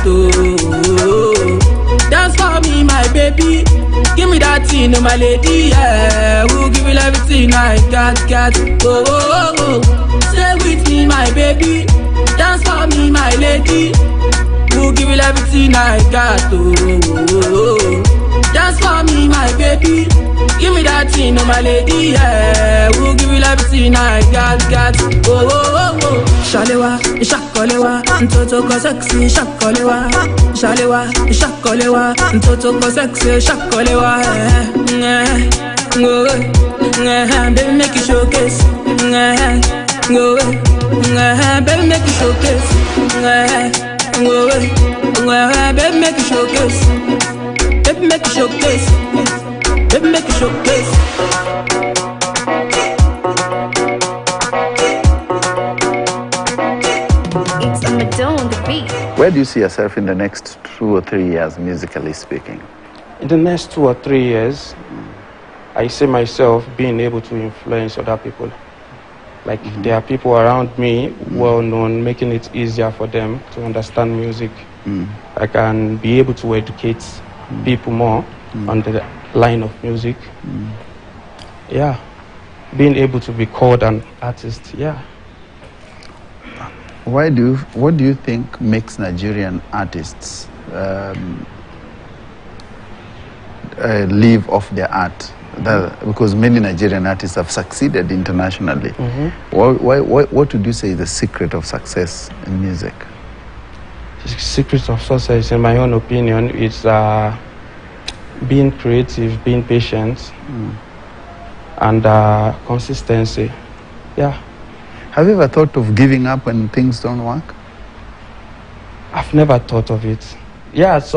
oh. Dance for me, my baby. Give me that thing, oh my lady, yeah. Who give you everything I got, oh, oh, oh. Stay with me, my baby. Dance for me, my lady. Who give you everything I got, oh, oh, oh. Dance for me, my baby. Give me that thing, oh my lady, yeah. Who give you everything I got, oh, oh, oh. Shalewa, shakolewa, ntoto ko sexy, shakolewa. Shalewa, shakolewa, ntoto ko sexy, shakolewa. Go, baby make you showcase. Go, baby make you showcase. Go, baby make you showcase. Baby make you showcase. Baby make you showcase. Where do you see yourself in the next 2 or 3 years, musically speaking? In the next 2 or 3 years, I see myself being able to influence other people. Like there are people around me, well known, making it easier for them to understand music. I can be able to educate people more on the line of music. Yeah, being able to be called an artist, yeah. What do you think makes Nigerian artists live off their art? Because many Nigerian artists have succeeded internationally. What would you say is the secret of success in music? The secret of success, in my own opinion, is being creative, being patient, and consistency. Yeah. Have you ever thought of giving up when things don't work? I've never thought of it. Yeah, it's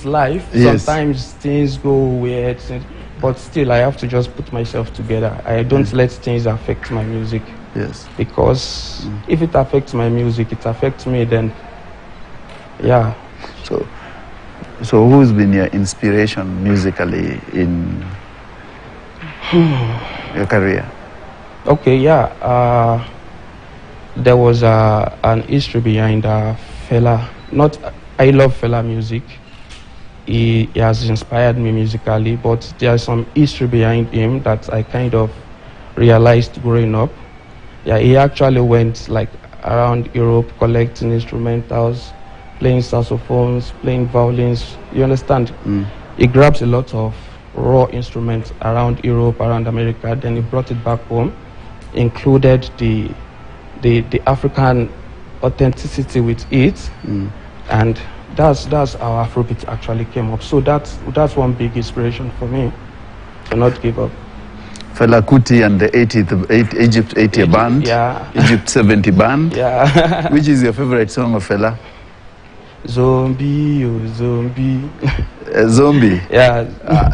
life. Yes. Sometimes things go weird, but still I have to just put myself together. I don't let things affect my music. Yes. Because if it affects my music, it affects me, then, yeah. So who's been your inspiration musically in your career? Okay, yeah. There was an history behind Fela. I love Fela music. He has inspired me musically, but there's some history behind him that I kind of realized growing up. Yeah, he actually went like around Europe collecting instrumentals, playing saxophones, playing violins. You understand? He grabs a lot of raw instruments around Europe, around America, then he brought it back home, included the African authenticity with it, and that's how Afrobeat actually came up. So that's one big inspiration for me to not give up. Fela Kuti and the Egypt 80 band, yeah. Egypt 70 band. Yeah. Which is your favorite song of Fela? Zombie, oh zombie. Zombie. Yeah.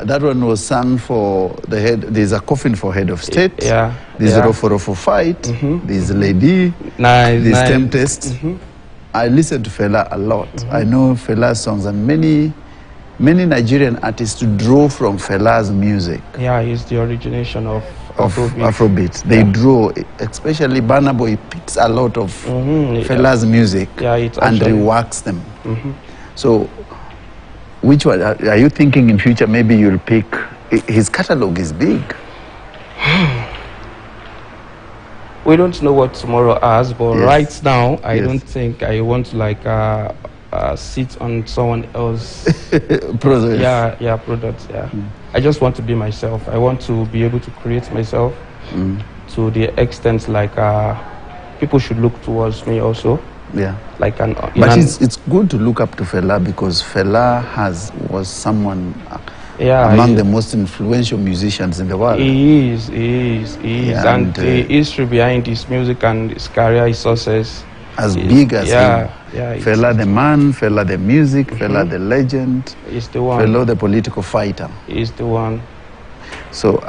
That one was sung for the head. There's a coffin for head of state. Yeah. There's a Rofo fight. There's Lady. Nice. There's Tempest. I listen to Fela a lot. I know Fela's songs, and many Nigerian artists draw from Fela's music. Yeah, he's the origination of Afrobeat. They draw, especially Burna Boy picks a lot of Fela's music and reworks them. So, which one are you thinking in future? Maybe you'll pick. His catalog is big. We don't know what tomorrow has, but right now, I Yes. don't think I want to sit on someone else's Process. products. Yeah, I just want to be myself. I want to be able to create myself to the extent people should look towards me also. Yeah. But it's good to look up to Fela, because Fela was someone among the most influential musicians in the world. He is. Yeah, and the history behind his music and his career, his success. As big as him. Yeah, Fela the man, Fela the music, Fela the legend. He's the one. Fela the political fighter. He's the one. So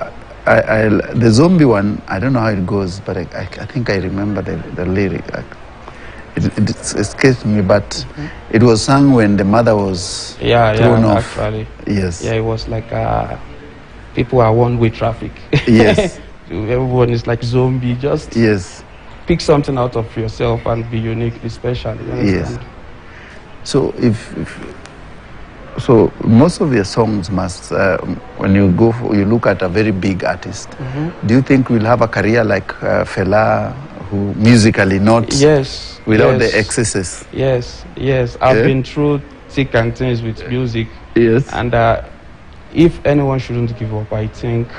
the zombie one, I don't know how it goes, but I think I remember the lyric. It escaped me, but it was sung when the mother was thrown off. Actually. Yes. Yeah, it was like people are one-way traffic. Yes. Everyone is like zombie. Just pick something out of yourself and be uniquely special. Yes. So so most of your songs must, when you look at a very big artist, do you think we'll have a career like Fela, who musically not without the excesses? Yes. I've been through thick and thins with music. Yes. And if anyone shouldn't give up, I think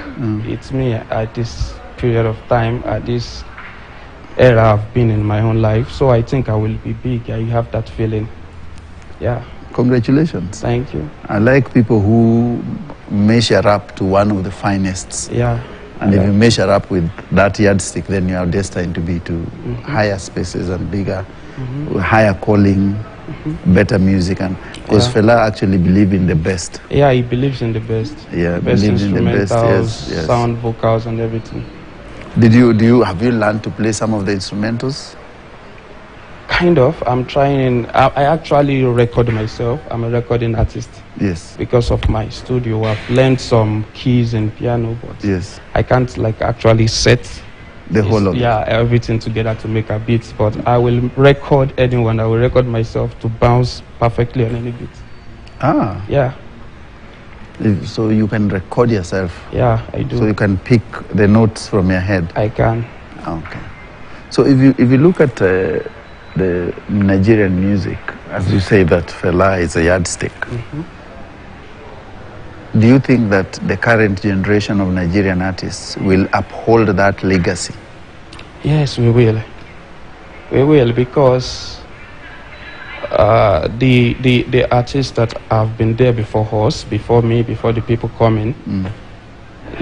it's me at this period of time, at this era I've been in my own life. So I think I will be big. I have that feeling. Yeah. Congratulations. Thank you. I like people who measure up to one of the finest. Yeah. And if you measure up with that yardstick, then you are destined to be to higher spaces and bigger, higher calling, better music. And because Fela actually believes in the best. Yeah, he believes in the best. Yeah, best believes in the best. Yes. Sound, vocals, and everything. Have you learned to play some of the instrumentals? Kind of. I'm trying. I actually record myself. I'm a recording artist. Yes. Because of my studio, I've learned some keys and piano, but I can't actually set the whole of everything together to make a beat. But I will record anyone. I will record myself to bounce perfectly on any beat. Ah. Yeah. So you can record yourself. Yeah, I do. So you can pick the notes from your head. I can. Okay. So if you look at the Nigerian music, as you say that Fela is a yardstick, do you think that the current generation of Nigerian artists will uphold that legacy? Yes, we will. We will, because the artists that have been there before us, before me, before the people coming,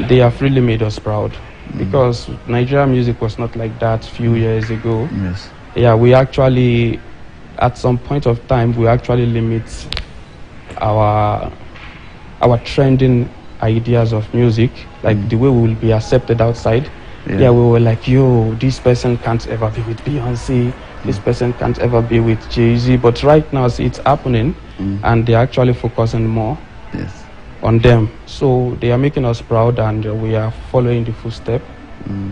they have really made us proud. Because Nigerian music was not like that few years ago. Yes. Yeah, we actually, at some point of time, we actually limit our trending ideas of music, like the way we will be accepted outside. Yeah, we were like, yo, this person can't ever be with Beyonce, this person can't ever be with Jay-Z. But right now, it's happening, and they're actually focusing more on them. So they are making us proud, and we are following the footstep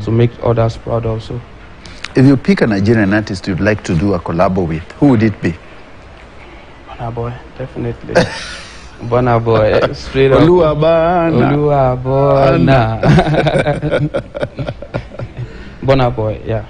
to make others proud also. If you pick a Nigerian artist you'd like to do a collab with, who would it be? Burna Boy, definitely. Burna Boy, straight up. Oluwabana. Burna Boy, yeah.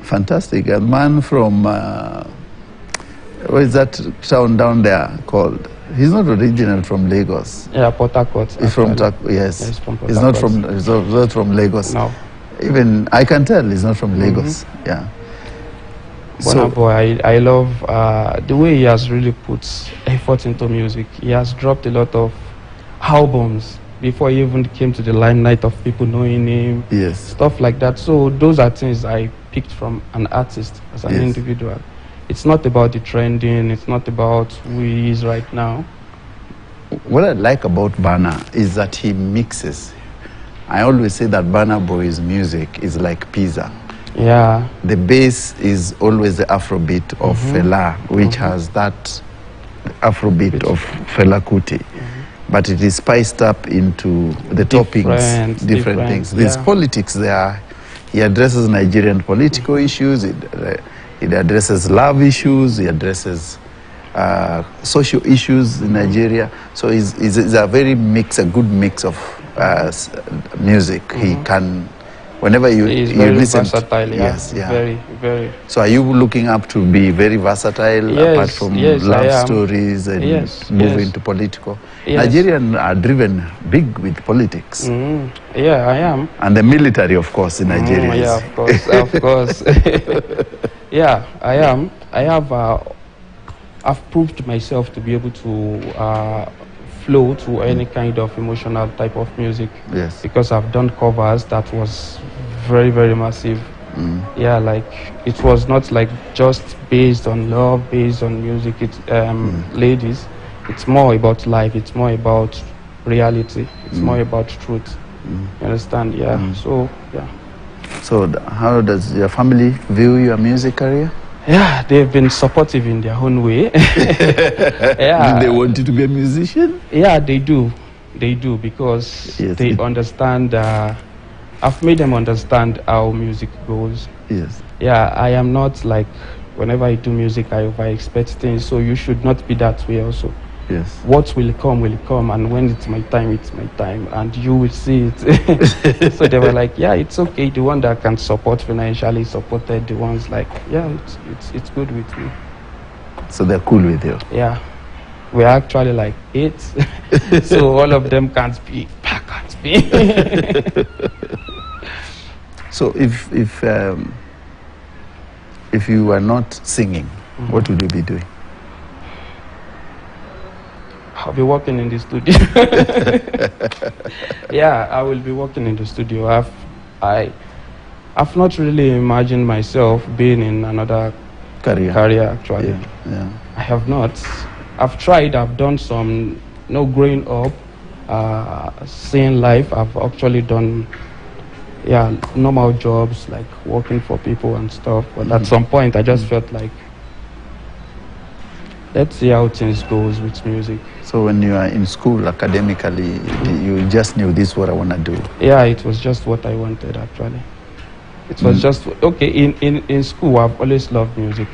Fantastic. A man from, what is that town down there called? He's not original from Lagos. Yeah, Port Harcourt. He's from yes. He's from Port He's not from Lagos. No. Even I can tell he's not from Lagos. Yeah. Burna Boy, I love the way he has really put effort into music. He has dropped a lot of albums before he even came to the limelight of people knowing him. Yes. Stuff like that. So those are things I picked from an artist as an individual. It's not about the trending. It's not about who he is right now. What I like about Burna is that he mixes. I always say that Burna Boy's music is like pizza. Yeah. The bass is always the Afrobeat of Fela, which has that Afrobeat of Fela Kuti. But it is spiced up into the toppings, different things. There's politics there. He addresses Nigerian political issues. It addresses love issues. He addresses social issues in Nigeria. So it's a very a good mix of music. He can, whenever you listen, versatile, very, very. So are you looking up to be very versatile, apart from love stories and move into political? Nigerians are driven big with politics. Yeah, I am. And the military, of course, in Nigeria. Yeah, of course, of course. Yeah, I am. I've proved myself to be able to flow to any kind of emotional type of music. Yes. Because I've done covers that was very, very massive. Yeah, like it was not like just based on love, based on music. It's ladies. It's more about life. It's more about reality. It's more about truth. You understand? Yeah. So yeah. So how does your family view your music career? Yeah, they've been supportive in their own way. Yeah. Do they want you to be a musician? Yeah, they do. They do, because they understand. I've made them understand how music goes. Yes. Yeah, I am not like whenever I do music, I over-expect things. So you should not be that way also. Yes. What will come, and when it's my time, and you will see it. So they were like, yeah, it's okay. The one that can support financially supported, the ones like, yeah, it's good with me. So they're cool with you? Yeah. We're actually like 8. So all of them can't speak. So if you were not singing, what would you be doing? I'll be working in the studio. Yeah, I will be working in the studio. I've not really imagined myself being in another career actually. Yeah. I have not. I've tried. I've done some. Growing up, seeing life. I've actually done, normal jobs like working for people and stuff. But at some point, I just felt like, let's see how things goes with music. So when you are in school academically, you just knew this is what I want to do? Yeah, it was just what I wanted actually. It was just, okay, in school I've always loved music.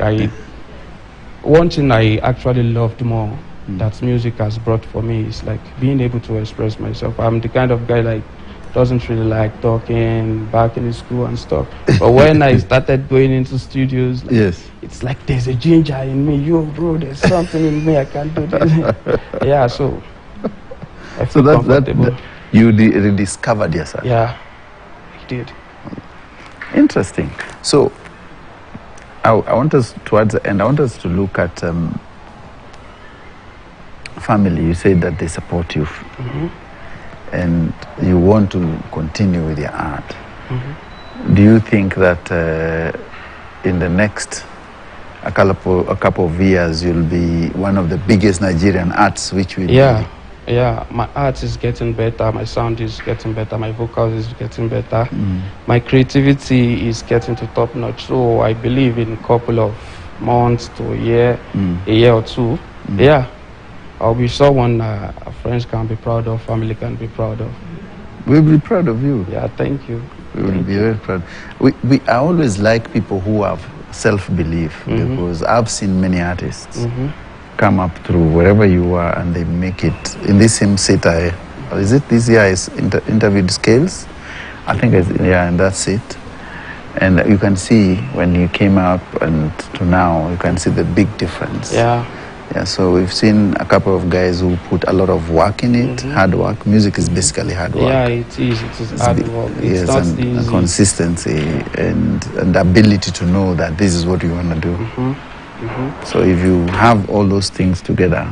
One thing I actually loved more that music has brought for me is like being able to express myself. I'm the kind of guy like doesn't really like talking back in the school and stuff. But when I started going into studios, like, it's like there's a ginger in me. Yo, bro, there's something in me. I can't do this. Yeah, so I feel comfortable. You rediscovered yourself. Yeah, I did. Interesting. So I want us towards the end. I want us to look at family. You said that they support you. And you want to continue with your art. Do you think that in the next a couple of years you'll be one of the biggest Nigerian artists which will Yeah, my art is getting better, my sound is getting better, my vocals is getting better, my creativity is getting to top notch. So I believe in a couple of months to a year or two, I'll be someone friends can be proud of, family can be proud of. We'll be proud of you. Yeah, thank you. We will be very proud. I always like people who have self-belief because I've seen many artists come up through wherever you are and they make it. In this same set, is it this year is interviewed Scales? I think and that's it. And you can see when you came up and to now, you can see the big difference. Yeah, so we've seen a couple of guys who put a lot of work in it, hard work. Music is basically hard work. Yeah, it is hard work. It's not easy. Consistency and the ability to know that this is what you want to do. So if you have all those things together,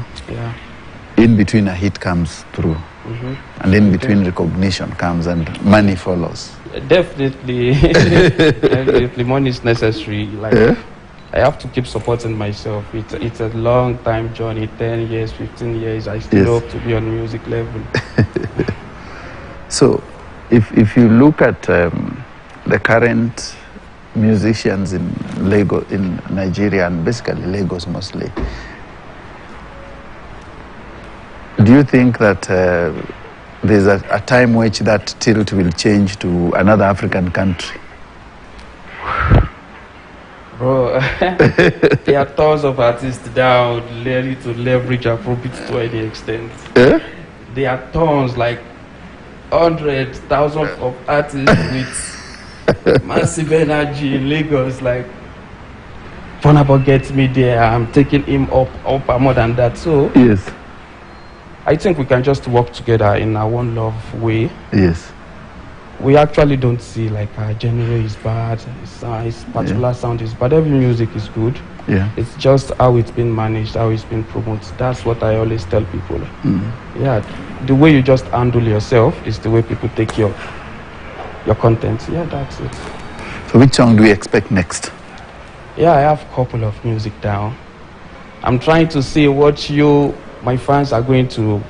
in between a hit comes through, and in between recognition comes and money follows. Definitely, definitely, money is necessary. Like I have to keep supporting myself. It's a long time journey, 10 years, 15 years. I still hope to be on music level. So, if you look at the current musicians in Lagos, in Nigeria, and basically Lagos mostly, do you think that there's a time which that tilt will change to another African country? Bro, there are tons of artists that are ready to leverage Afrobeat to any extent. There are tons, like hundreds, thousands of artists with massive energy in Lagos. Like, Vonabo gets me there, I'm taking him up and more than that. So, I think we can just work together in our one love way. We actually don't see like our genre is bad, its particular sound is bad. Every music is good. It's just how it's been managed, how it's been promoted. That's what I always tell people. The way you just handle yourself is the way people take your content. That's it. So which song do we expect next? I have a couple of music down. I'm trying to see what my fans are going to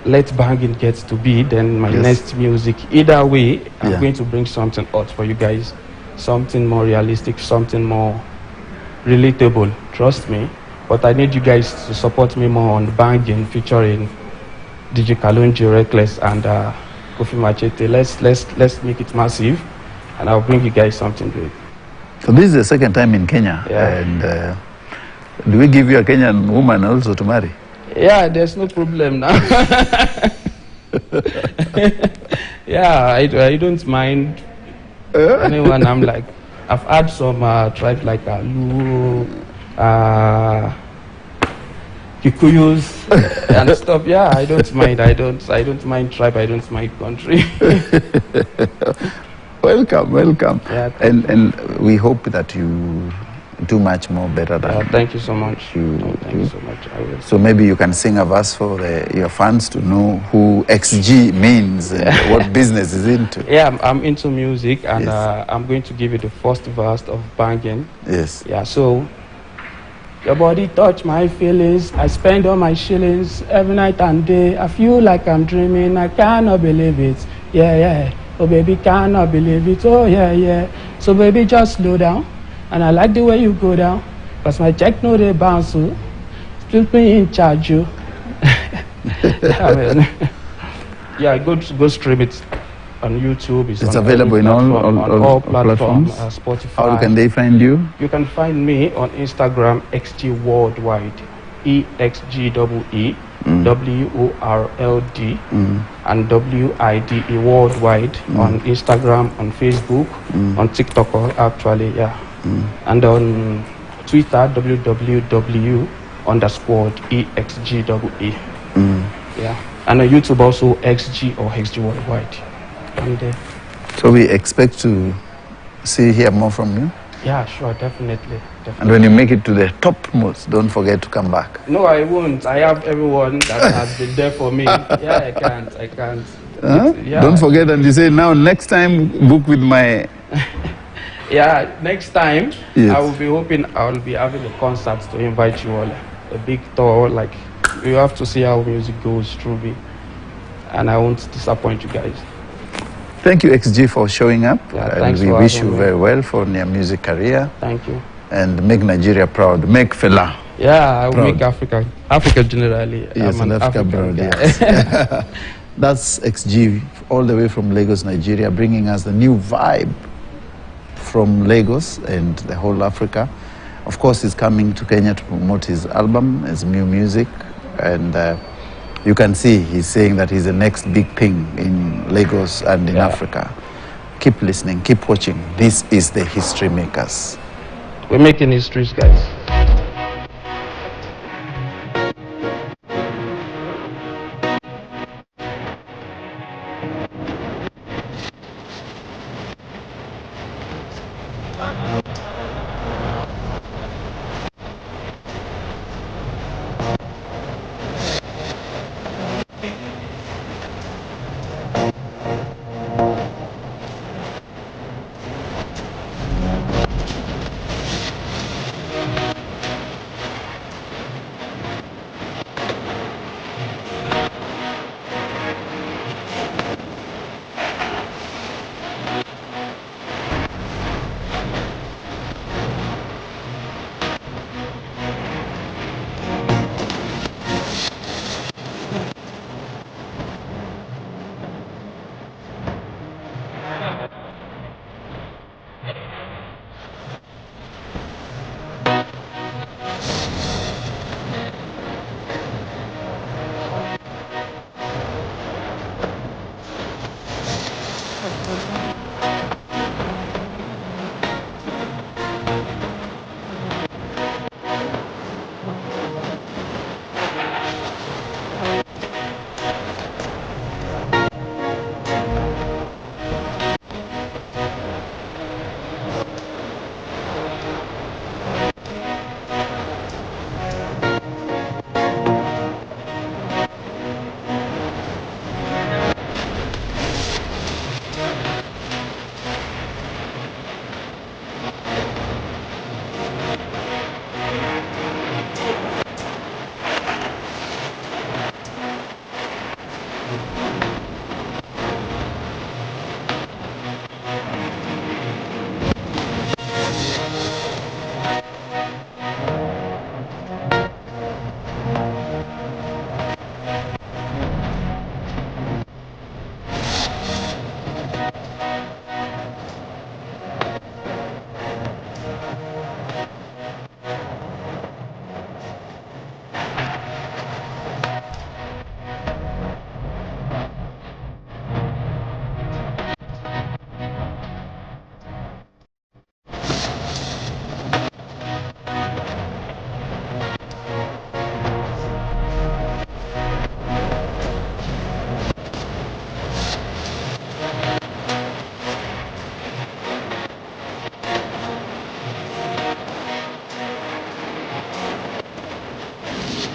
let banging get to be, then my next music. Either way, I'm going to bring something out for you guys. Something more realistic, something more relatable. Trust me. But I need you guys to support me more on banging, featuring DJ Kalonji, Reckless, and Kofi Machete. Let's make it massive, and I'll bring you guys something great. So this is the second time in Kenya. And do we give you a Kenyan woman also to marry? Yeah, there's no problem now. Yeah, I don't mind anyone. I'm like, I've had some tribes like Luo, Kikuyus and stuff. Yeah, I don't mind. I don't mind tribe. I don't mind country. Welcome, welcome. Yeah, and we hope that you do much more better than. Thank you so much. Thank you so much. I will. So maybe you can sing a verse for your fans to know who ExGee means and what business is into. Yeah, I'm into music, and I'm going to give you the first verse of Banging. Yes. Yeah, so your body touch my feelings. I spend all my shillings every night and day. I feel like I'm dreaming. I cannot believe it. Yeah, yeah. Oh, baby, cannot believe it. Oh, yeah, yeah. So, baby, just slow down. And I like the way you go down. Because my check no they bounce. So still me in charge, you. Yeah, go stream it on YouTube. It's available in all platforms. Spotify. How can they find you? You can find me on Instagram, ExGee Worldwide. ExGee WORLD and WIDE Worldwide on Instagram, on Facebook, on TikTok actually, yeah. And on Twitter, www_ExGee. Yeah. And on YouTube also ExGee or ExGee Worldwide. And so we expect to hear more from you? yeah, sure, definitely. And when you make it to the topmost, don't forget to come back. No, I won't. I have everyone that has been there for me. Yeah, I can't. Yeah. Don't forget, and you say, now next time, book with my... Yeah, next time, yes. I will be hoping I will be having a concert to invite you all. A big tour, like, you have to see how music goes through me. And I won't disappoint you guys. Thank you, ExGee, for showing up. Yeah, and we wish you very well for your music career. Thank you. And make Nigeria proud. Make Fela. Yeah, I will make Africa generally. Yes, I'm an Africa proud, yes. That's ExGee, all the way from Lagos, Nigeria, bringing us the new vibe from Lagos and the whole Africa. Of course, he's coming to Kenya to promote his album, his new music. And you can see he's saying that he's the next big thing in Lagos and in Africa. Keep listening, keep watching. This is the History Makers. We're making histories, guys.